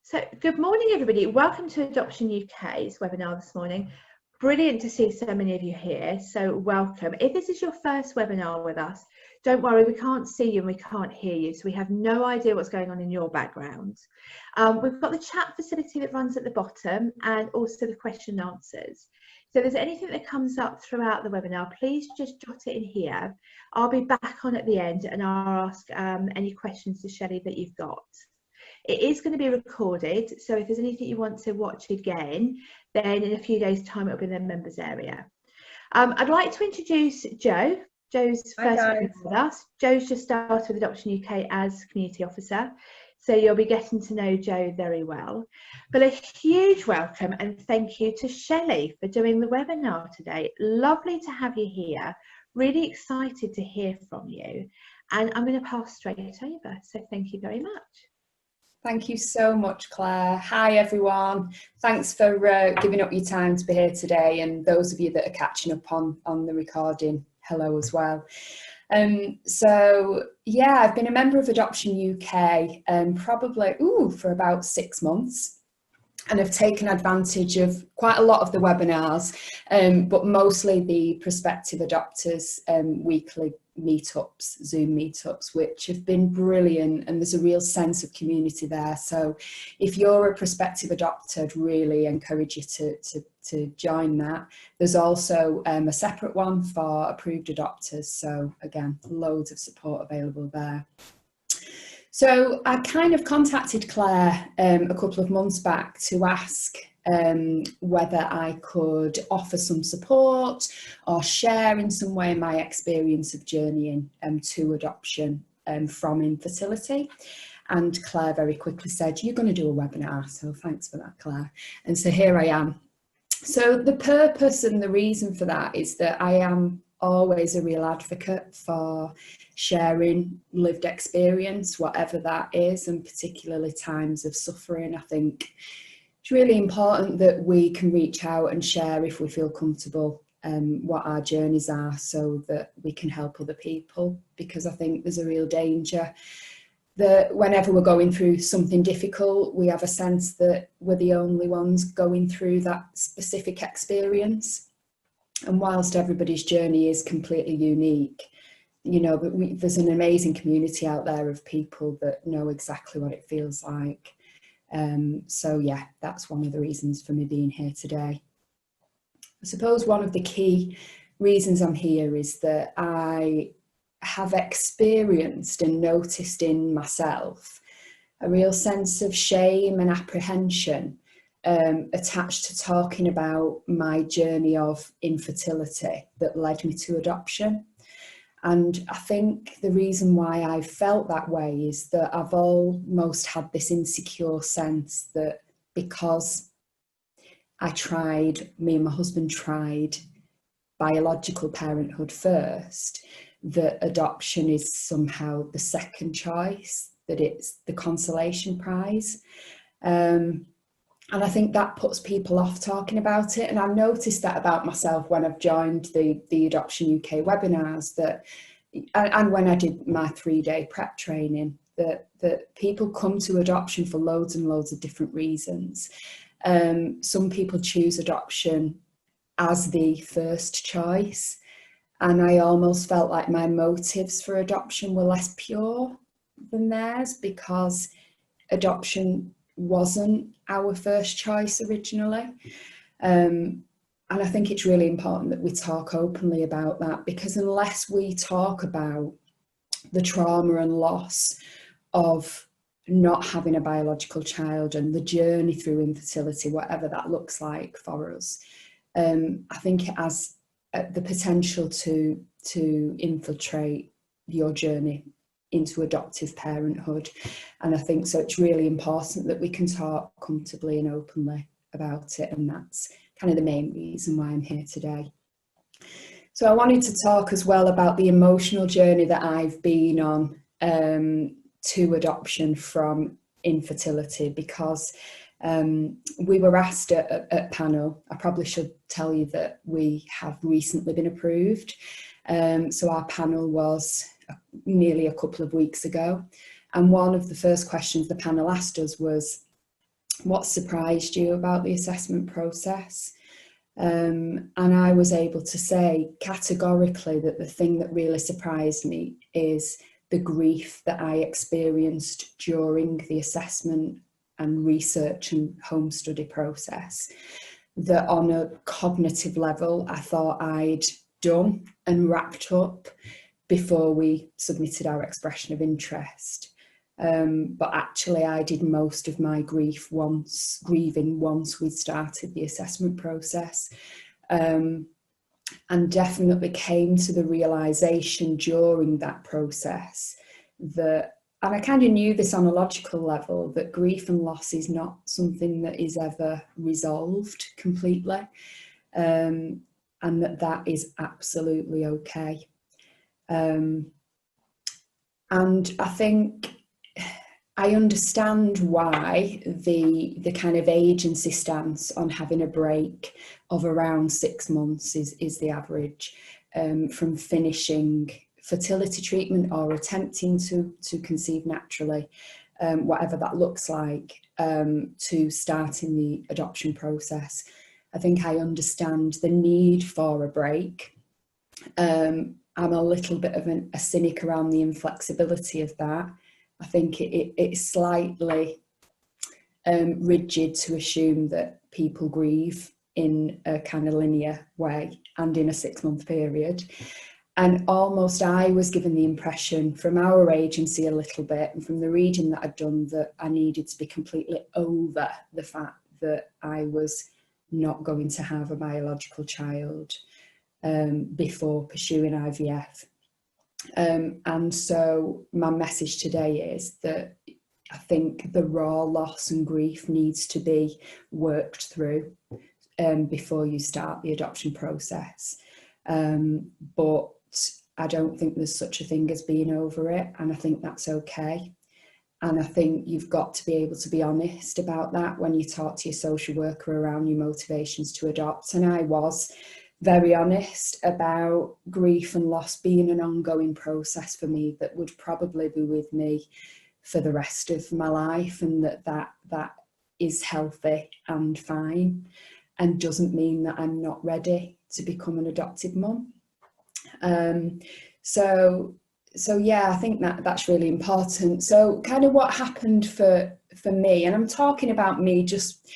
So, good morning, everybody. Welcome to Adoption UK's webinar this morning. Brilliant to see so many of you here, so welcome. If this is your first webinar with us, don't worry, we can't see you and we can't hear you, so we have no idea what's going on in your background. We've got the chat facility that runs at the bottom and also the question and answers. So if there's anything that comes up throughout the webinar, please just jot it in here. I'll be back on at the end and I'll ask any questions to Shelley that you've got. It is going to be recorded, so if there's anything you want to watch again, then in a few days' time it'll be in the members area. I'd like to introduce Jo. Jo's first webinar with us. Jo's just started with Adoption UK as community officer, so you'll be getting to know Jo very well. But a huge welcome and thank you to Shelley for doing the webinar today. Lovely to have you here. Really excited to hear from you. And I'm going to pass straight over, so thank you very much. Thank you so much, Claire. Hi, everyone. Thanks for giving up your time to be here today, and those of you that are catching up on the recording, hello as well. So, yeah, I've been a member of Adoption UK probably for about 6 months, and I've taken advantage of quite a lot of the webinars, but mostly the Prospective Adopters weekly meetups, Zoom meetups, which have been brilliant, and there's a real sense of community there. So if you're a prospective adopter, I'd really encourage you to join that. There's also a separate one for approved adopters, so again, loads of support available there. So I kind of contacted Claire a couple of months back to ask whether I could offer some support or share in some way my experience of journeying to adoption from infertility. And Claire very quickly said, "You're going to do a webinar," so thanks for that, Claire. And so here I am. So the purpose and the reason for that is that I am always a real advocate for sharing lived experience, whatever that is, and particularly times of suffering. I think it's really important that we can reach out and share if we feel comfortable what our journeys are, so that we can help other people, because I think there's a real danger that whenever we're going through something difficult, we have a sense that we're the only ones going through that specific experience. And whilst everybody's journey is completely unique, you know, but there's an amazing community out there of people that know exactly what it feels like. So yeah, that's one of the reasons for me being here today. I suppose one of the key reasons I'm here is that I have experienced and noticed in myself a real sense of shame and apprehension attached to talking about my journey of infertility that led me to adoption. And I think the reason why I felt that way is that I've almost had this insecure sense that because me and my husband tried biological parenthood first, that adoption is somehow the second choice, that it's the consolation prize. And I think that puts people off talking about it. And I've noticed that about myself when I've joined the Adoption UK webinars, and when I did my 3-day prep training, that people come to adoption for loads and loads of different reasons. Some people choose adoption as the first choice. And I almost felt like my motives for adoption were less pure than theirs, because adoption wasn't our first choice originally. And I think it's really important that we talk openly about that, because unless we talk about the trauma and loss of not having a biological child and the journey through infertility, whatever that looks like for us, I think it has the potential to infiltrate your journey into adoptive parenthood. And I think so it's really important that we can talk comfortably and openly about it, and that's kind of the main reason why I'm here today. So I wanted to talk as well about the emotional journey that I've been on to adoption from infertility, because we were asked at panel, I probably should tell you that we have recently been approved. So our panel was nearly a couple of weeks ago. And one of the first questions the panel asked us was, what surprised you about the assessment process? And I was able to say categorically that the thing that really surprised me is the grief that I experienced during the assessment and research and home study process. That on a cognitive level, I thought I'd done and wrapped up before we submitted our expression of interest. But actually I did most of my grieving once we started the assessment process, and definitely came to the realization during that process that, and I kind of knew this on a logical level, that grief and loss is not something that is ever resolved completely, and that is absolutely okay. And I think I understand why the kind of agency stance on having a break of around 6 months is the average, from finishing fertility treatment or attempting to conceive naturally, whatever that looks like, to starting the adoption process. I think I understand the need for a break. I'm a little bit of a cynic around the inflexibility of that. I think it's slightly rigid to assume that people grieve in a kind of linear way and in a 6-month period. And almost I was given the impression from our agency a little bit, and from the reading that I'd done, that I needed to be completely over the fact that I was not going to have a biological child before pursuing IVF. And so my message today is that I think the raw loss and grief needs to be worked through before you start the adoption process. But I don't think there's such a thing as being over it, and I think that's okay. And I think you've got to be able to be honest about that when you talk to your social worker around your motivations to adopt. And I was very honest about grief and loss being an ongoing process for me that would probably be with me for the rest of my life, and that is healthy and fine, and doesn't mean that I'm not ready to become an adopted mum. So yeah, I think that's really important. So kind of what happened for me, and I'm talking about me, just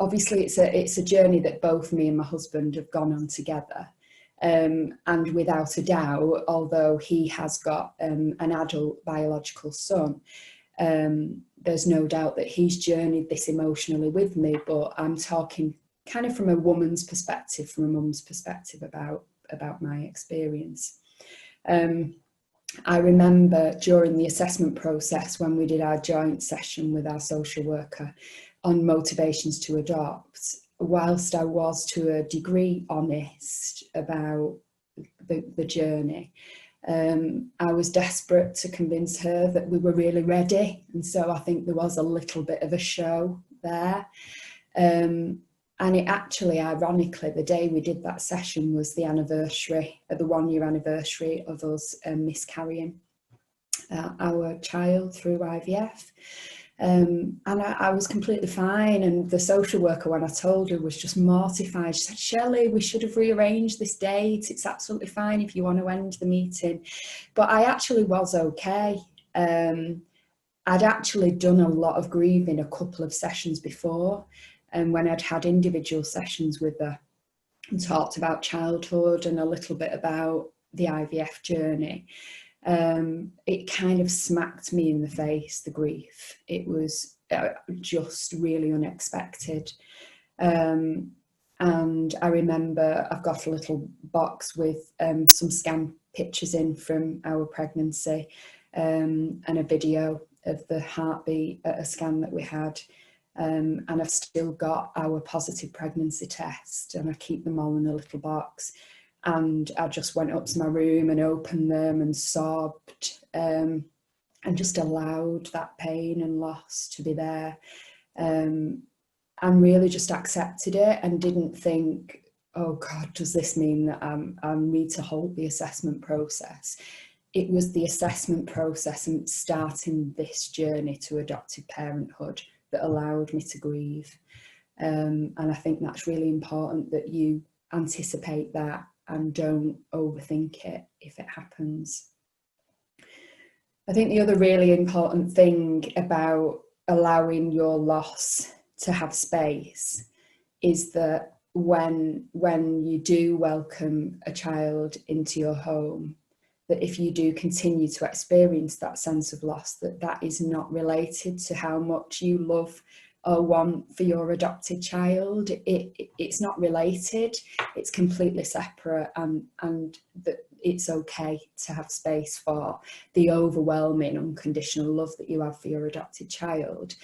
obviously it's a journey that both me and my husband have gone on together, and without a doubt, although he has got an adult biological son, there's no doubt that he's journeyed this emotionally with me. But I'm talking kind of from a woman's perspective, from a mum's perspective about my experience. I remember during the assessment process, when we did our joint session with our social worker on motivations to adopt, whilst I was to a degree honest about the journey, I was desperate to convince her that we were really ready. And so I think there was a little bit of a show there. And it actually, ironically, the day we did that session was the 1-year anniversary of us miscarrying our child through IVF. And I was completely fine. And the social worker, when I told her, was just mortified. She said, "Shelley, we should have rearranged this date. It's absolutely fine if you want to end the meeting." But I actually was okay. I'd actually done a lot of grieving a couple of sessions before. And when I'd had individual sessions with her and talked about childhood and a little bit about the IVF journey, it kind of smacked me in the face, the grief. It was just really unexpected. And I remember I've got a little box with some scan pictures in from our pregnancy, and a video of the heartbeat at a scan that we had. And I've still got our positive pregnancy test, and I keep them all in a little box. And I just went up to my room and opened them and sobbed, and just allowed that pain and loss to be there, and really just accepted it, and didn't think, "Oh God, does this mean that I need to halt the assessment process?" It was the assessment process and starting this journey to adoptive parenthood that allowed me to grieve. And I think that's really important, that you anticipate that and don't overthink it if it happens. I think the other really important thing about allowing your loss to have space is that when you do welcome a child into your home, that if you do continue to experience that sense of loss, that is not related to how much you love or want for your adopted child. It's not related, it's completely separate, and that it's okay to have space for the overwhelming unconditional love that you have for your adopted child,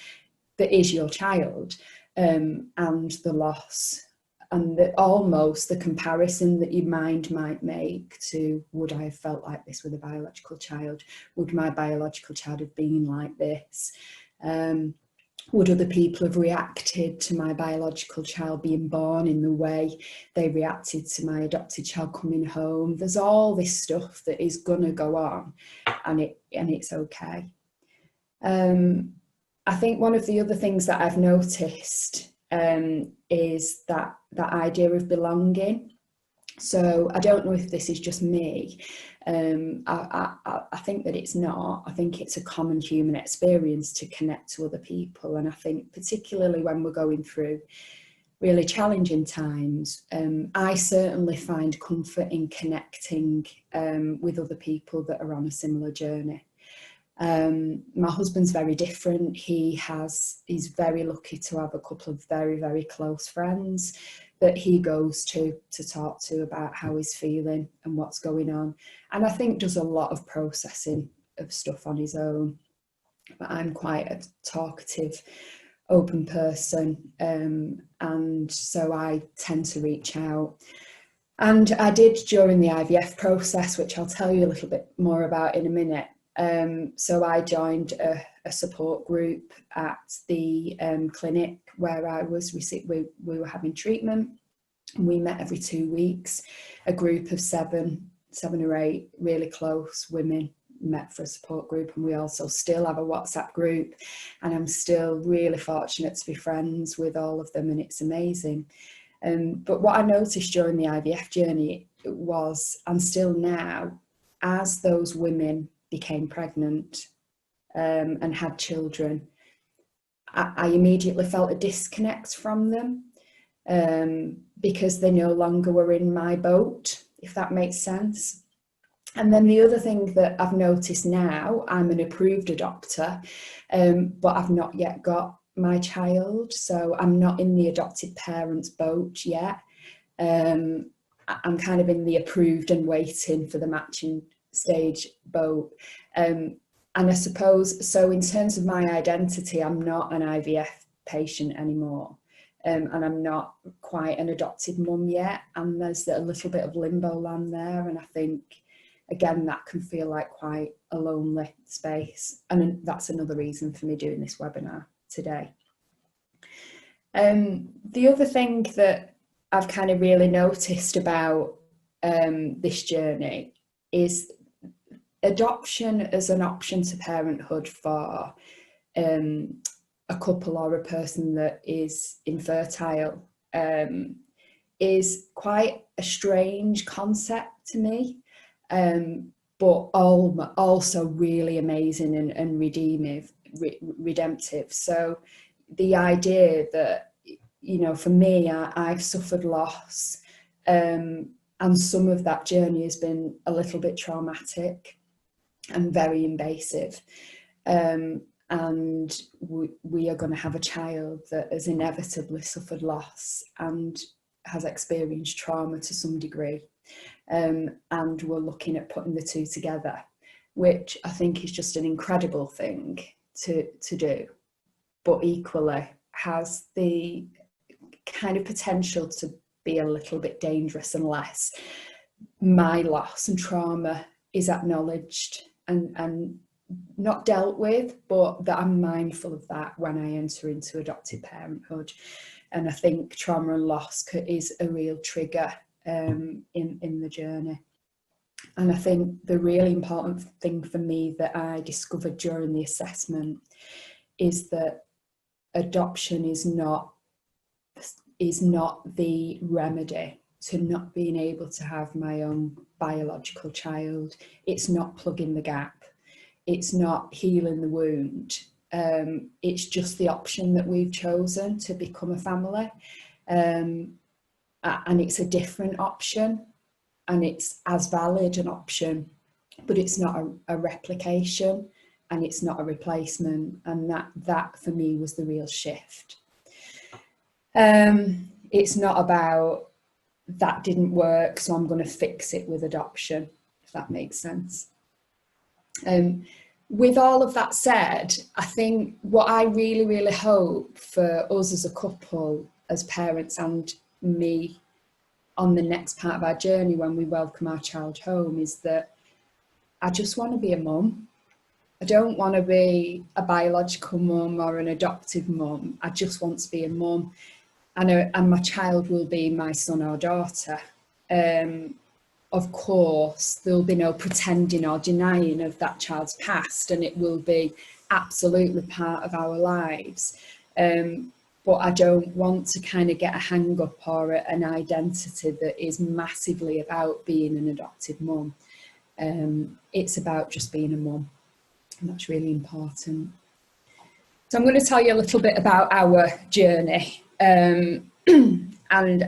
that is your child, and the loss, and almost the comparison that your mind might make to, would I have felt like this with a biological child? Would my biological child have been like this? Would other people have reacted to my biological child being born in the way they reacted to my adopted child coming home? There's all this stuff that is gonna go on, and it's okay. I think one of the other things that I've noticed is that idea of belonging. So I don't know if this is just me. I think that it's not. I think it's a common human experience to connect to other people. And I think particularly when we're going through really challenging times, I certainly find comfort in connecting with other people that are on a similar journey. My husband's very different. He's very lucky to have a couple of very, very close friends that he goes to talk to about how he's feeling and what's going on, and I think does a lot of processing of stuff on his own. But I'm quite a talkative, open person, and so I tend to reach out. And I did during the IVF process, which I'll tell you a little bit more about in a minute. So I joined a support group at the clinic where I was we were having treatment. We met every 2 weeks, a group of seven or eight really close women met for a support group, and we also still have a WhatsApp group, and I'm still really fortunate to be friends with all of them, and it's amazing. But what I noticed during the IVF journey was, and still now, as those women became pregnant and had children, I immediately felt a disconnect from them, because they no longer were in my boat, if that makes sense. And then the other thing that I've noticed now, I'm an approved adopter, but I've not yet got my child, so I'm not in the adopted parents boat yet. I'm kind of in the approved and waiting for the matching stage boat. And I suppose, so in terms of my identity, I'm not an IVF patient anymore. And I'm not quite an adopted mum yet. And there's a little bit of limbo land there. And I think, again, that can feel like quite a lonely space. And that's another reason for me doing this webinar today. The other thing that I've kind of really noticed about this journey is adoption as an option to parenthood for a couple or a person that is infertile is quite a strange concept to me, but also really amazing and redemptive. So the idea that, you know, for me, I've suffered loss, and some of that journey has been a little bit traumatic and very invasive. And we are going to have a child that has inevitably suffered loss and has experienced trauma to some degree. And we're looking at putting the two together, which I think is just an incredible thing to do, but equally has the kind of potential to be a little bit dangerous unless my loss and trauma is acknowledged and not dealt with, but that I'm mindful of that when I enter into adopted parenthood. And I think trauma and loss is a real trigger in the journey. And I think the really important thing for me that I discovered during the assessment is that adoption is not the remedy to not being able to have my own biological child. It's not plugging the gap. It's not healing the wound. It's just the option that we've chosen to become a family. And it's a different option, and it's as valid an option, but it's not a replication, and it's not a replacement. And that for me was the real shift. It's not about that didn't work, so I'm going to fix it with adoption, if that makes sense. With all of that said, I think what I really, really hope for us as a couple, as parents, and me on the next part of our journey when we welcome our child home, is that I just want to be a mum. I don't want to be a biological mum or an adoptive mum. I just want to be a mum. And my child will be my son or daughter. Of course, there'll be no pretending or denying of that child's past, and it will be absolutely part of our lives. But I don't want to kind of get a hang up or an identity that is massively about being an adoptive mum. It's about just being a mum, and that's really important. So I'm going to tell you a little bit about our journey. And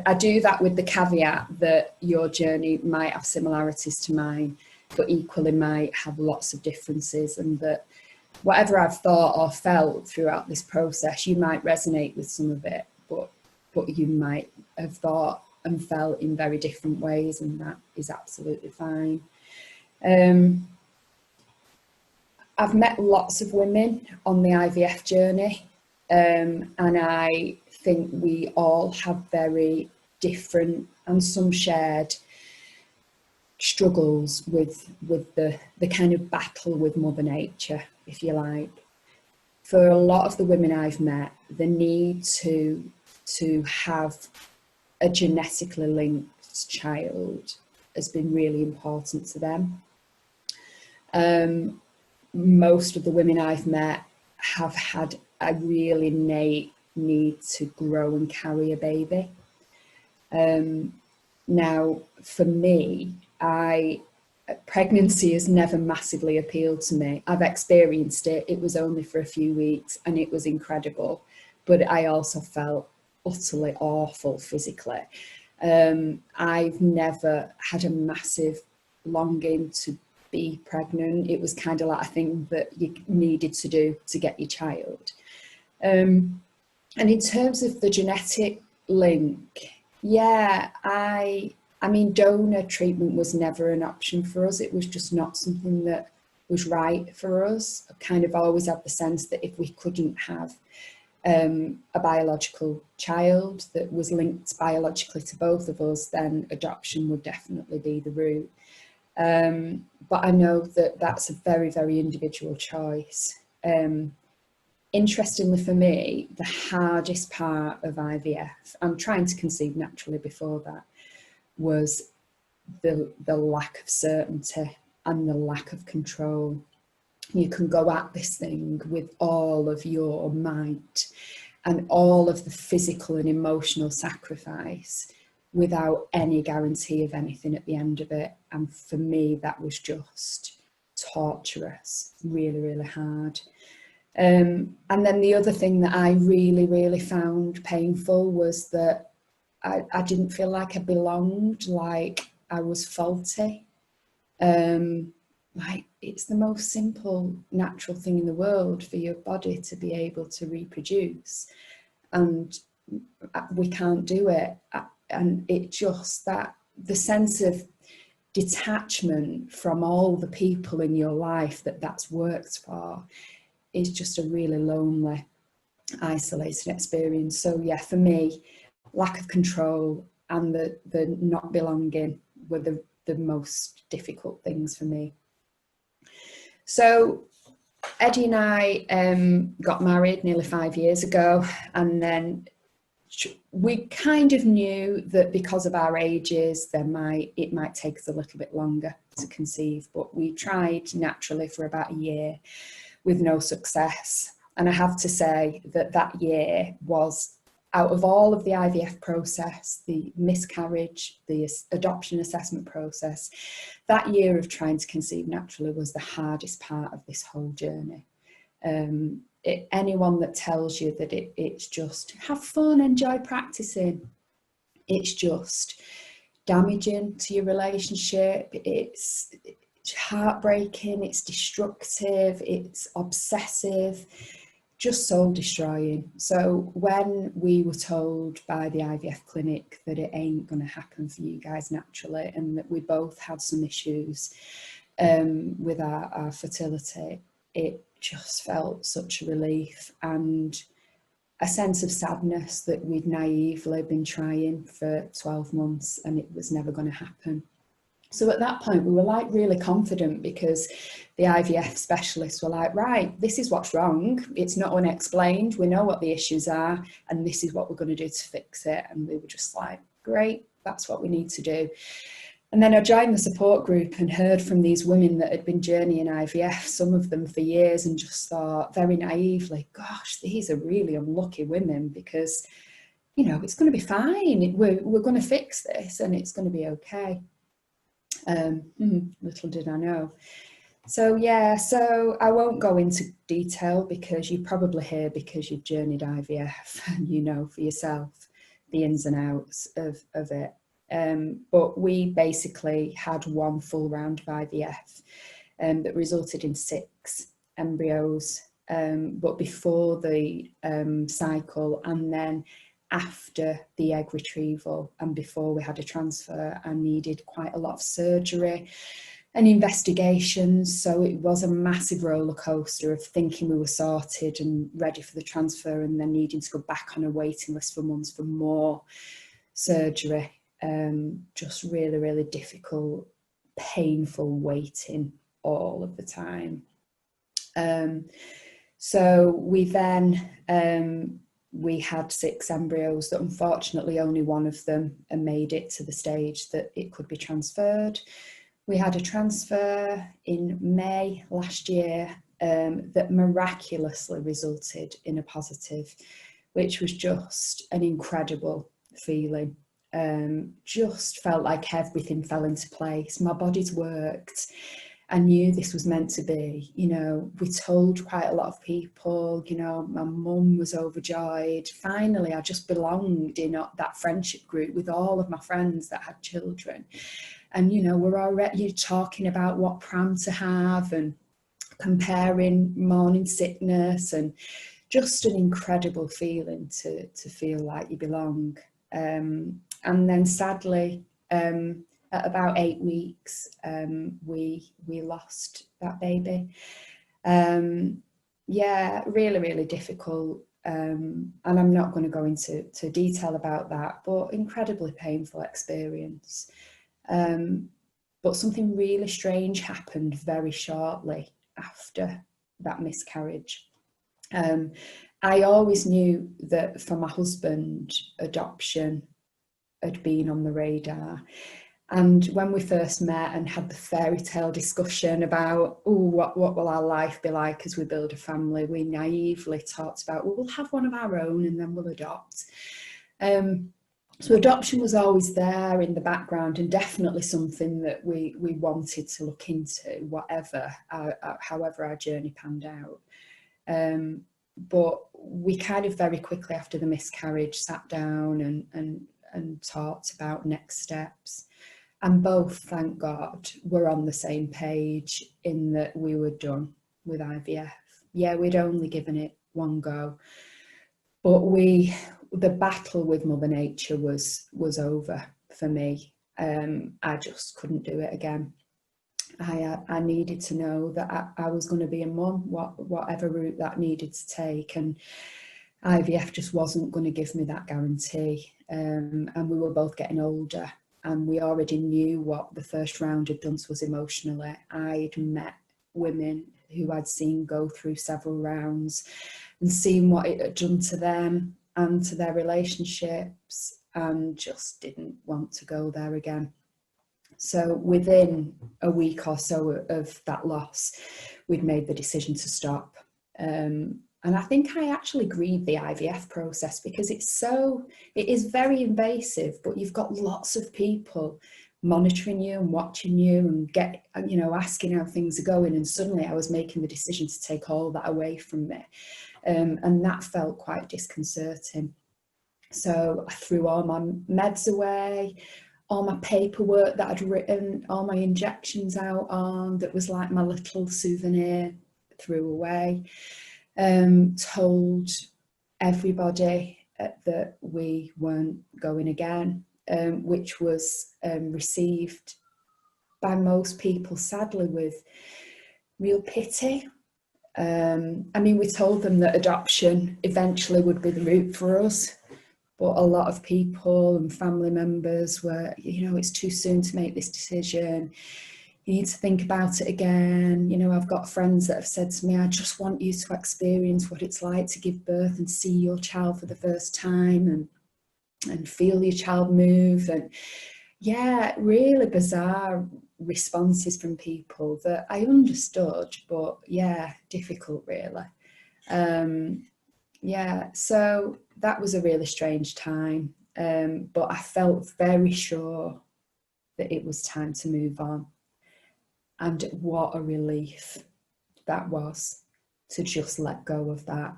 I do that with the caveat that your journey might have similarities to mine, but equally might have lots of differences, and that whatever I've thought or felt throughout this process, you might resonate with some of it, but you might have thought and felt in very different ways, and that is absolutely fine. I've met lots of women on the IVF journey, and I think we all have very different and some shared struggles with the kind of battle with Mother Nature, if you like. For a lot of the women I've met, the need to have a genetically linked child has been really important to them. Most of the women I've met have had a really innate need to grow and carry a baby. Now, for me, pregnancy has never massively appealed to me. I've experienced it. It was only for a few weeks, and it was incredible. But I also felt utterly awful physically. I've never had a massive longing to be pregnant. It was kind of like a thing that you needed to do to get your child. And in terms of the genetic link, yeah, I mean, donor treatment was never an option for us. It was just not something that was right for us. I kind of always had the sense that if we couldn't have a biological child that was linked biologically to both of us, then adoption would definitely be the route. But I know that that's a very, very individual choice. Interestingly for me, the hardest part of IVF, I'm trying to conceive naturally before that, was the lack of certainty and the lack of control. You can go at this thing with all of your might and all of the physical and emotional sacrifice without any guarantee of anything at the end of it. And for me, that was just torturous, really, really hard. And then the other thing that I really, really found painful was that I didn't feel like I belonged, like I was faulty. Like, it's the most simple, natural thing in the world for your body to be able to reproduce, and we can't do it. And it just, that the sense of detachment from all the people in your life that's worked for is just a really lonely, isolated experience. So yeah, for me, lack of control and the not belonging were the most difficult things for me. So Eddie and I got married nearly 5 years ago, and then we kind of knew that because of our ages, it might take us a little bit longer to conceive, but we tried naturally for about a year with no success. And I have to say that that year was, out of all of the IVF process, the miscarriage, the adoption assessment process, that year of trying to conceive naturally was the hardest part of this whole journey. Anyone that tells you that it's just have fun, enjoy practicing, it's just damaging to your relationship, it's heartbreaking, it's destructive, it's obsessive, just soul destroying. So when we were told by the IVF clinic that it ain't going to happen for you guys naturally, and that we both had some issues with our fertility, it just felt such a relief and a sense of sadness that we'd naively been trying for 12 months and it was never going to happen. So at that point we were like really confident, because the IVF specialists were like, right, this is what's wrong, it's not unexplained, we know what the issues are, and this is what we're going to do to fix it. And we were just like, great, that's what we need to do. And then I joined the support group and heard from these women that had been journeying IVF, some of them for years, and just thought very naively, gosh, these are really unlucky women, because, you know, it's going to be fine. We're going to fix this and it's going to be okay. Little did I know. So yeah, so I won't go into detail, because you probably hear because you've journeyed IVF and you know for yourself the ins and outs of it. But we basically had one full round of IVF that resulted in 6 embryos, but before the cycle and then after the egg retrieval and before we had a transfer, I needed quite a lot of surgery and investigations. So it was a massive roller coaster of thinking we were sorted and ready for the transfer, and then needing to go back on a waiting list for months for more surgery. Just really, really difficult, painful waiting all of the time. So we then we had 6 embryos that unfortunately only one of them made it to the stage that it could be transferred. We had a transfer in May last year that miraculously resulted in a positive, which was just an incredible feeling. Just felt like everything fell into place. My body's worked. I knew this was meant to be. You know, we told quite a lot of people, you know, my mum was overjoyed. Finally, I just belonged in that friendship group with all of my friends that had children. And, you know, we're already talking about what pram to have and comparing morning sickness, and just an incredible feeling to feel like you belong. And then sadly, at about 8 weeks, we lost that baby. Yeah, really, really difficult. And I'm not going to go into detail about that, but incredibly painful experience. But something really strange happened very shortly after that miscarriage. I always knew that for my husband, adoption had been on the radar. And when we first met and had the fairy tale discussion about, oh, what will our life be like as we build a family, we naively talked about, well, we'll have one of our own and then we'll adopt. So adoption was always there in the background, and definitely something that we wanted to look into, however our journey panned out. But we kind of very quickly after the miscarriage sat down and talked about next steps. And both, thank God, were on the same page in that we were done with IVF. Yeah, we'd only given it one go, but the battle with Mother Nature was over for me. I just couldn't do it again. I needed to know that I was going to be a mum, whatever route that needed to take, and IVF just wasn't going to give me that guarantee. And we were both getting older, and we already knew what the first round had done to us emotionally. I'd met women who I'd seen go through several rounds and seen what it had done to them and to their relationships, and just didn't want to go there again. So within a week or so of that loss, we'd made the decision to stop. And I think I actually grieved the IVF process because it is very invasive, but you've got lots of people monitoring you and watching you and asking how things are going. And suddenly I was making the decision to take all that away from me. And that felt quite disconcerting. So I threw all my meds away, all my paperwork that I'd written, all my injections out on, that was like my little souvenir, threw away. Told everybody that we weren't going again, which was received by most people, sadly, with real pity. I mean, we told them that adoption eventually would be the route for us, but a lot of people and family members were, it's too soon to make this decision. You need to think about it again. I've got friends that have said to me, I just want you to experience what it's like to give birth and see your child for the first time and feel your child move. And yeah, really bizarre responses from people that I understood, but yeah, difficult really. Yeah, so that was a really strange time. But I felt very sure that it was time to move on. And what a relief that was to just let go of that.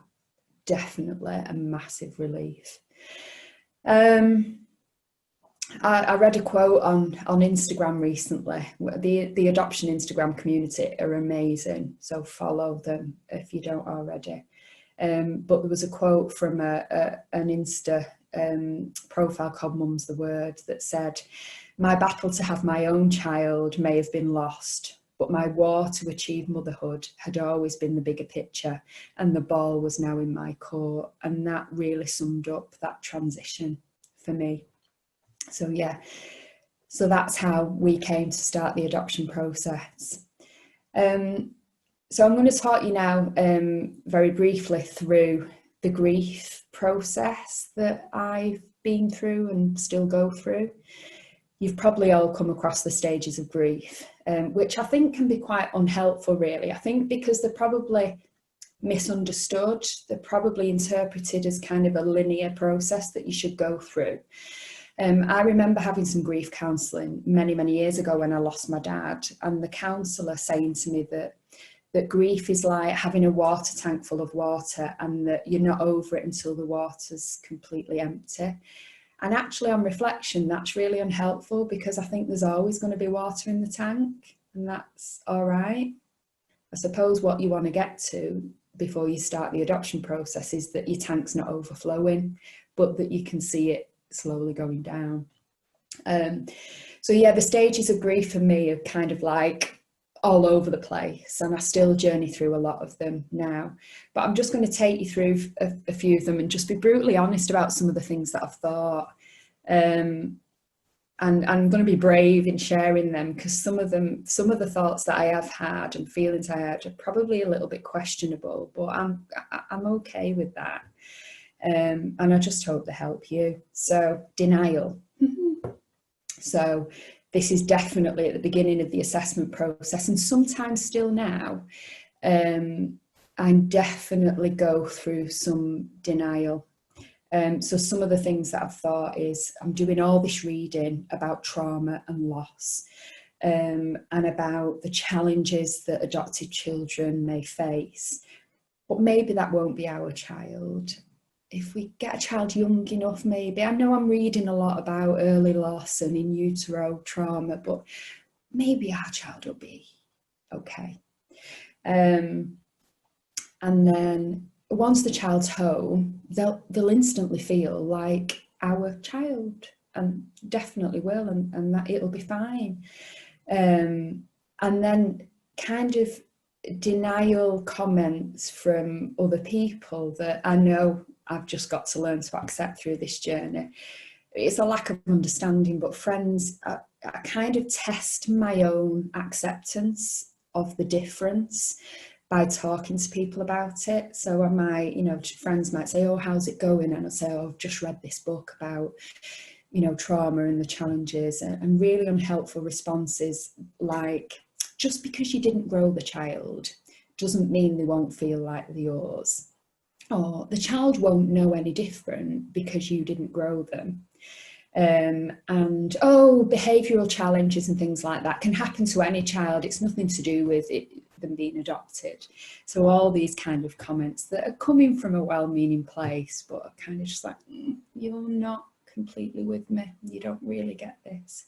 Definitely a massive relief. I read a quote on Instagram recently. The adoption Instagram community are amazing, so follow them if you don't already. But there was a quote from an Insta profile called Mum's the Word that said, "My battle to have my own child may have been lost, but my war to achieve motherhood had always been the bigger picture, and the ball was now in my court." And that really summed up that transition for me. So yeah, so that's how we came to start the adoption process. So I'm going to talk you now very briefly through the grief process that I've been through and still go through. You've probably all come across the stages of grief, which I think can be quite unhelpful, really. I think because they're probably misunderstood, they're probably interpreted as kind of a linear process that you should go through. I remember having some grief counselling many, many years ago when I lost my dad, and the counsellor saying to me that grief is like having a water tank full of water and that you're not over it until the water's completely empty. And actually, on reflection, that's really unhelpful because I think there's always going to be water in the tank, and that's all right. I suppose what you want to get to before you start the adoption process is that your tank's not overflowing, but that you can see it slowly going down. So yeah, the stages of grief for me are kind of like all over the place, and I still journey through a lot of them now, but I'm just going to take you through a few of them and just be brutally honest about some of the things that I've thought, and I'm going to be brave in sharing them because some of the thoughts that I have had and feelings I had are probably a little bit questionable, but I'm okay with that, and I just hope they help you. So denial. So this is definitely at the beginning of the assessment process, and sometimes still now, I definitely go through some denial. So some of the things that I've thought is I'm doing all this reading about trauma and loss, and about the challenges that adopted children may face, but maybe that won't be our child. If we get a child young enough, maybe. I know I'm reading a lot about early loss and in utero trauma, but maybe our child will be okay. And then once the child's home, they'll instantly feel like our child, and definitely will, and that it'll be fine. And then kind of denial comments from other people that I know I've just got to learn to accept through this journey. It's a lack of understanding, but friends, I kind of test my own acceptance of the difference by talking to people about it. So I might, friends might say, "Oh, how's it going?" And I'll say, "Oh, I've just read this book about, trauma and the challenges," and really unhelpful responses like, "Just because you didn't grow the child doesn't mean they won't feel like they're yours." or the child won't know any different because you didn't grow them. And behavioural challenges and things like that can happen to any child. It's nothing to do with them being adopted. So all these kind of comments that are coming from a well-meaning place, but are kind of just like, you're not completely with me. You don't really get this.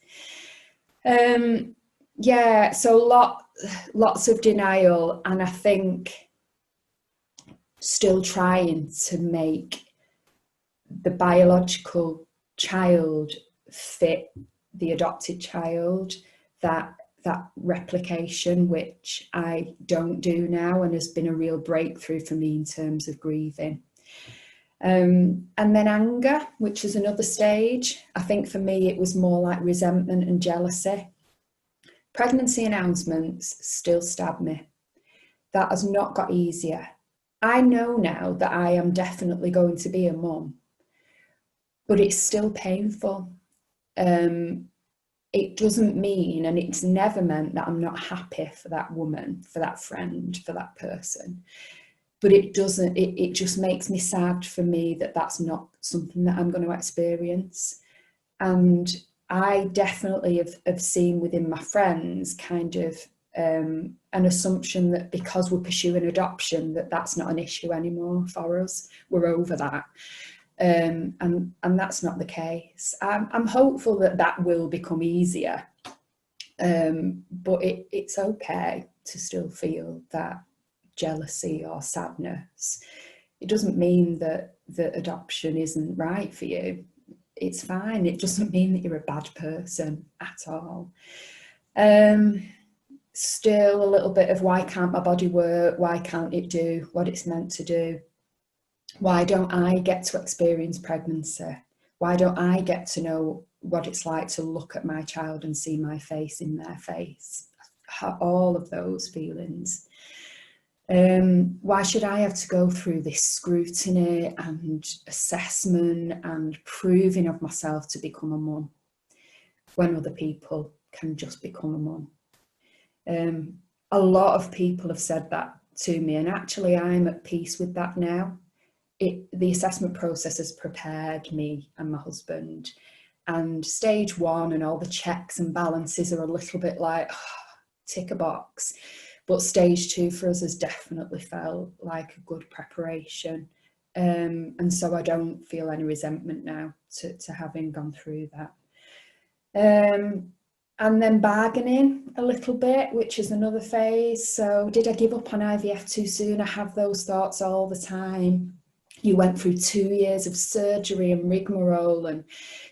Yeah, so lots of denial, and I think still trying to make the biological child fit the adopted child, that replication, which I don't do now, and has been a real breakthrough for me in terms of grieving. And then anger, which is another stage. I think for me it was more like resentment and jealousy. Pregnancy announcements still stab me. That has not got easier. I know now that I am definitely going to be a mum, but it's still painful. It doesn't mean, and it's never meant, that I'm not happy for that woman, for that friend, for that person. But it just makes me sad for me that that's not something that I'm going to experience. And I definitely have seen within my friends kind of an assumption that because we're pursuing adoption, that's not an issue anymore for us. We're over that. And that's not the case. I'm hopeful that will become easier, but it's okay to still feel that jealousy or sadness. It doesn't mean that adoption isn't right for you. It's fine. It doesn't mean that you're a bad person at all. Still a little bit of, why can't my body work? Why can't it do what it's meant to do? Why don't I get to experience pregnancy? Why don't I get to know what it's like to look at my child and see my face in their face? All of those feelings. Why should I have to go through this scrutiny and assessment and proving of myself to become a mum when other people can just become a mum? A lot of people have said that to me, and actually I'm at peace with that now. The assessment process has prepared me and my husband, and stage 1 and all the checks and balances are a little bit like, tick a box. But stage 2 for us has definitely felt like a good preparation. And so I don't feel any resentment now to having gone through that. And then bargaining a little bit, which is another phase. So did I give up on IVF too soon? I have those thoughts all the time. You went through 2 years of surgery and rigmarole, and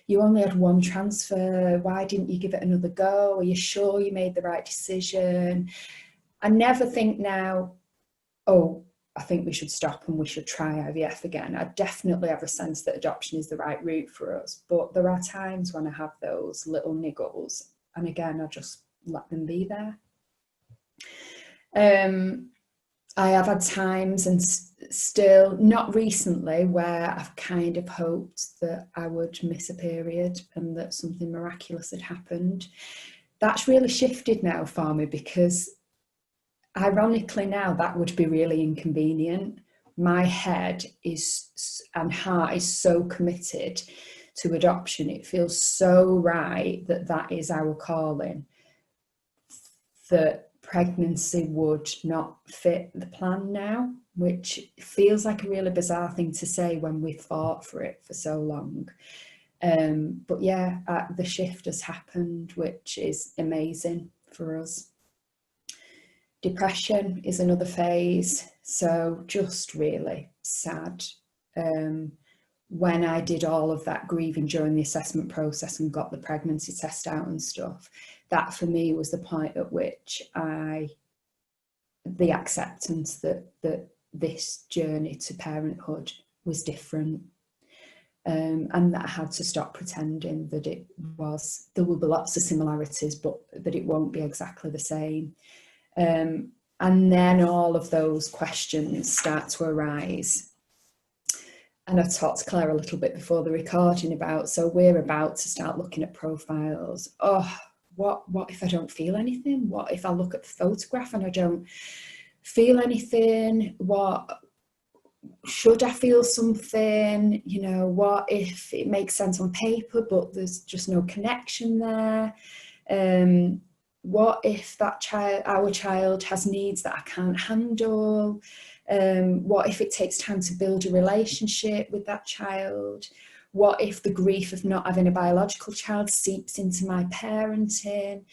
you only had 1 transfer. Why didn't you give it another go? Are you sure you made the right decision? I never think now, oh, I think we should stop and we should try IVF again. I definitely have a sense that adoption is the right route for us. But there are times when I have those little niggles. And again, I just let them be there. I have had times, and still not recently, where I've kind of hoped that I would miss a period and that something miraculous had happened. That's really shifted now for me, because ironically now that would be really inconvenient. My head and heart is so committed to adoption. It feels so right that is our calling, that pregnancy would not fit the plan now, which feels like a really bizarre thing to say when we've fought for it for so long. But yeah, the shift has happened, which is amazing for us. Depression is another phase, so just really sad. When I did all of that grieving during the assessment process and got the pregnancy test out and stuff, that for me was the point at which the acceptance that this journey to parenthood was different, and that I had to stop pretending that there will be lots of similarities, but that it won't be exactly the same. And then all of those questions start to arise. And I talked to Claire a little bit before the recording about, so we're about to start looking at profiles. Oh, what if I don't feel anything? What if I look at the photograph and I don't feel anything? What should I feel something? You know, what if it makes sense on paper, but there's just no connection there? What if that child, our child, has needs that I can't handle? What if it takes time to build a relationship with that child? What if the grief of not having a biological child seeps into my parenting?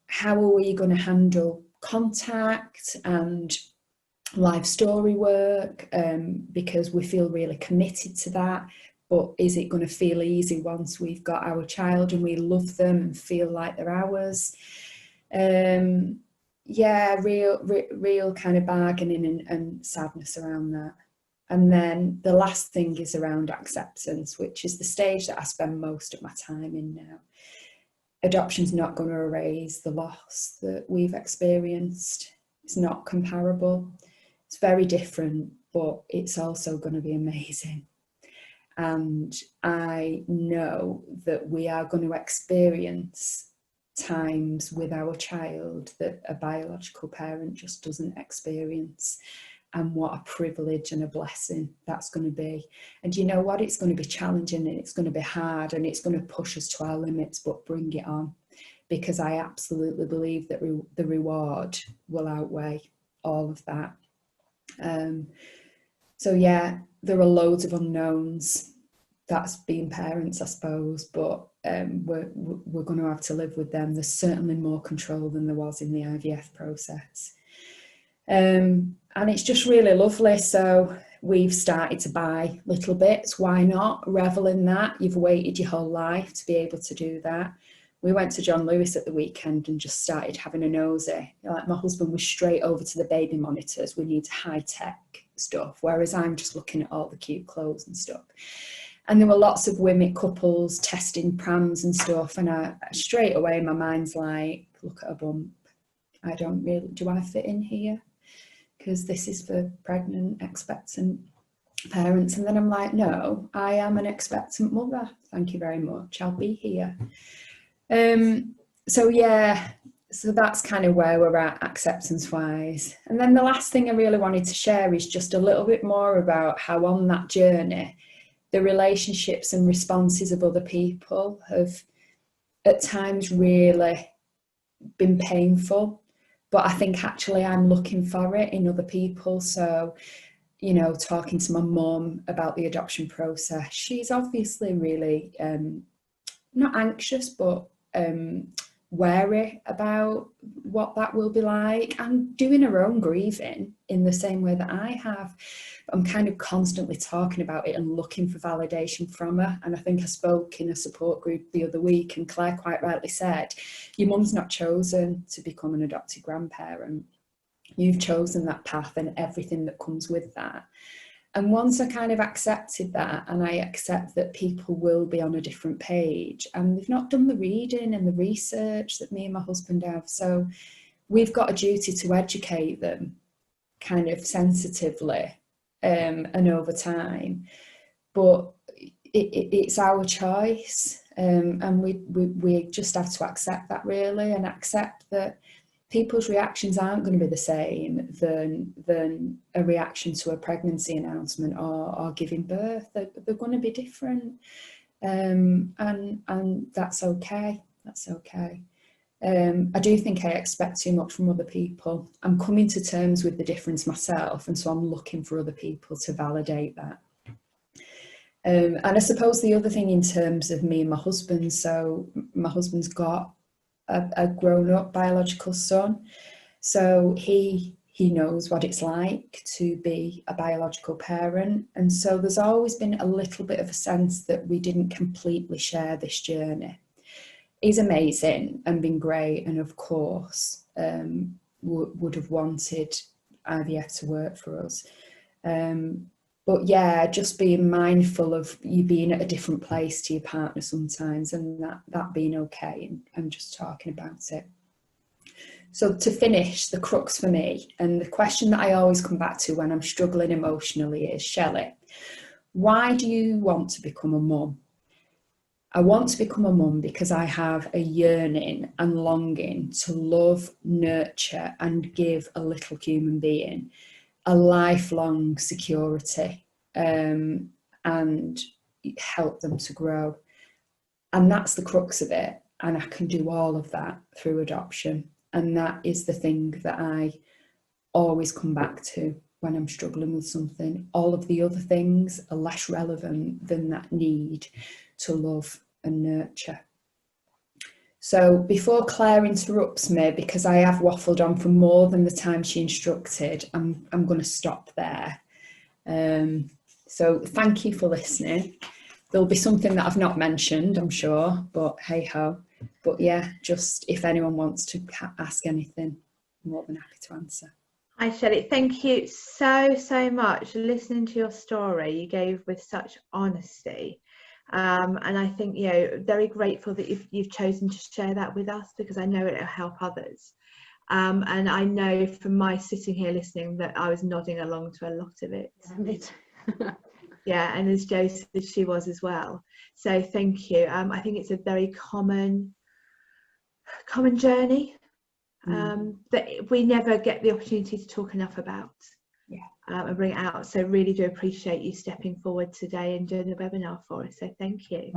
How are we going to handle contact and life story work, because we feel really committed to that, but is it going to feel easy once we've got our child and we love them and feel like they're ours? Yeah, real kind of bargaining and sadness around that. And then the last thing is around acceptance, which is the stage that I spend most of my time in now. Adoption's not going to erase the loss that we've experienced. It's not comparable. It's very different, but it's also going to be amazing. And I know that we are going to experience times with our child that a biological parent just doesn't experience. And what a privilege and a blessing that's going to be. And you know what? It's going to be challenging and it's going to be hard and it's going to push us to our limits, but bring it on. Because I absolutely believe that the reward will outweigh all of that. So yeah, there are loads of unknowns. That's being parents, I suppose, but we're going to have to live with them. There's certainly more control than there was in the IVF process. And it's just really lovely. So we've started to buy little bits. Why not? Revel in that. You've waited your whole life to be able to do that. We went to John Lewis at the weekend and just started having a nosy. Like, my husband was straight over to the baby monitors. We need high-tech stuff, whereas I'm just looking at all the cute clothes and stuff. And there were lots of women, couples testing prams and stuff. And I straight away, my mind's like, look at a bump. I don't really, do I fit in here? Because this is for pregnant, expectant parents. And then I'm like, no, I am an expectant mother. Thank you very much. I'll be here. So yeah, so that's kind of where we're at acceptance wise. And then the last thing I really wanted to share is just a little bit more about how on that journey, the relationships and responses of other people have at times really been painful. But I think actually I'm looking for it in other people. So, you know, talking to my mum about the adoption process, she's obviously really not anxious, but wary about what that will be like, and doing her own grieving in the same way that I have. I'm kind of constantly talking about it and looking for validation from her. And I think I spoke in a support group the other week, and Claire quite rightly said, your mum's not chosen to become an adopted grandparent. You've chosen that path and everything that comes with that. And once I kind of accepted that, and I accept that people will be on a different page, and they've not done the reading and the research that me and my husband have, so we've got a duty to educate them kind of sensitively and over time. But it's our choice, and we just have to accept that, really, and accept that people's reactions aren't going to be the same than a reaction to a pregnancy announcement or giving birth. They're going to be different, and that's okay. That's okay. I do think I expect too much from other people. I'm coming to terms with the difference myself, and so I'm looking for other people to validate that. And I suppose the other thing in terms of me and my husband, so my husband's got a grown-up biological son, so he knows what it's like to be a biological parent, and so there's always been a little bit of a sense that we didn't completely share this journey. He's amazing and been great, and of course would have wanted IVF to work for us, but yeah, just being mindful of you being at a different place to your partner sometimes, and that being okay, and just talking about it. So to finish, the crux for me, and the question that I always come back to when I'm struggling emotionally is, Shelley, why do you want to become a mum? I want to become a mum because I have a yearning and longing to love, nurture, and give a little human being. a lifelong security, and help them to grow. And that's the crux of it. And I can do all of that through adoption. And that is the thing that I always come back to when I'm struggling with something. All of the other things are less relevant than that need to love and nurture. So before Claire interrupts me, because I have waffled on for more than the time she instructed, I'm going to stop there. So thank you for listening. There'll be something that I've not mentioned, I'm sure, but hey ho. But yeah, just if anyone wants to ask anything, I'm more than happy to answer. Hi Shelley, thank you so much. Listening to your story, you gave with such honesty. And I think, you know, very grateful that you've chosen to share that with us, because I know it'll help others. And I know from my sitting here listening that I was nodding along to a lot of it. Yeah, and as Jo said, she was as well. So thank you. I think it's a very common journey that we never get the opportunity to talk enough about. And bring it out. So really do appreciate you stepping forward today and doing the webinar for us. So thank you.